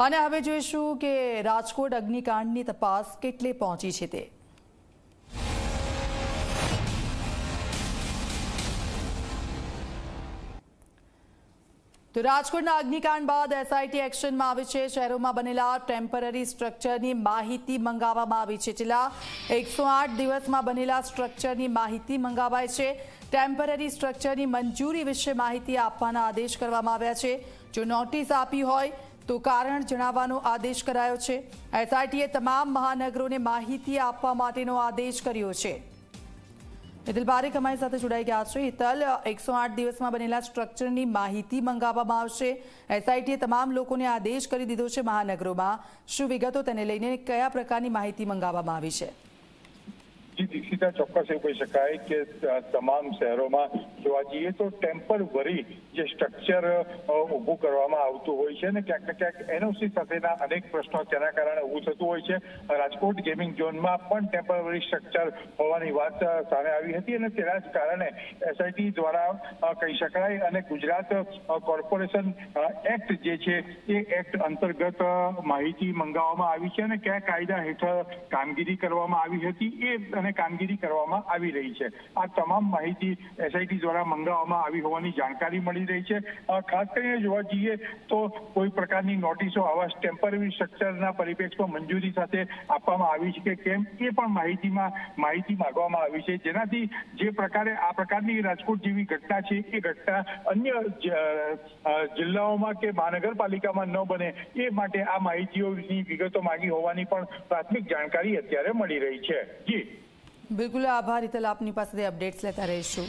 અને હવે જોઈશું કે રાજકોટ અગ્નિકાંડની તપાસ કેટલે પહોંચી છે તે। તો રાજકોટના અગ્નિકાંડ બાદ એસઆઈટી એક્શનમાં આવી છે। શહેરોમાં બનેલા ટેમ્પરરી સ્ટ્રક્ચરની માહિતી મંગાવવામાં આવી છે। છેલ્લા 108 દિવસમાં બનેલા સ્ટ્રક્ચરની માહિતી મંગાવાઈ છે। ટેમ્પરરી સ્ટ્રક્ચરની મંજૂરી વિશે માહિતી આપવાના આદેશ કરવામાં આવ્યા છે। જો નોટિસ આપી હોય તો કારણ જણાવવાનો આદેશ કરાયો છે। એસઆઈટીએ તમામ મહાનગરોને માહિતી આપવા માટેનો આદેશ કર્યો છે। હિતલ પારેખ અમારી સાથે જોડાઈ ગયા છે। હિતલ, 108 દિવસમાં બનેલા સ્ટ્રક્ચરની માહિતી મંગાવવામાં આવશે। એસઆઈટીએ તમામ લોકોને આદેશ કરી દીધો છે મહાનગરોમાં। શું વિગતો તેને લઈને કયા પ્રકારની માહિતી મંગાવવામાં આવી છે? દીક્ષિતા, ચોક્કસ એવું કહી શકાય કે તમામ શહેરોમાં જોવા જઈએ તો ટેમ્પરરી જે સ્ટ્રક્ચર ઊભું કરવામાં આવતું હોય છે ને ક્યાંક ને ક્યાંક એનઓસી સાથેના અનેક પ્રશ્નો તેના કારણે ઊભું થતું હોય છે। રાજકોટ ગેમિંગ ઝોનમાં પણ ટેમ્પરરી સ્ટ્રક્ચર હોવાની વાત સામે આવી હતી અને તેના જ કારણે એસઆઈટી દ્વારા કહી શકાય અને ગુજરાત કોર્પોરેશન એક્ટ જે છે એ એક્ટ અંતર્ગત માહિતી મંગાવવામાં આવી છે અને કયા કાયદા હેઠળ કામગીરી કરવામાં આવી હતી એ અને કામગીરી કરવામાં આવી રહી છે। આ તમામ માહિતી એસઆઈટી દ્વારા મંગાવવામાં આવી હોવાની જાણકારી મળી રહી છે। ખાસ કરીને જોવા જઈએ તો કોઈ પ્રકારની નોટિસો આવા ટેમ્પરરી સ્ટ્રક્ચરના પરિપ્રેક્ષમાં મંજૂરી સાથે આપવામાં આવી છે કે કેમ એ પણ માહિતી માંગવામાં આવી છે, જેનાથી જે પ્રકારે આ પ્રકારની રાજકોટ જેવી ઘટના છે એ ઘટના અન્ય જિલ્લાઓમાં કે મહાનગરપાલિકામાં ન બને એ માટે આ માહિતીઓની વિગતો માંગી હોવાની પણ પ્રાથમિક જાણકારી અત્યારે મળી રહી છે। જી બિલકુલ, આભાર હિતલ, આપની પાસેથી અપડેટ્સ લેતા રહીશું।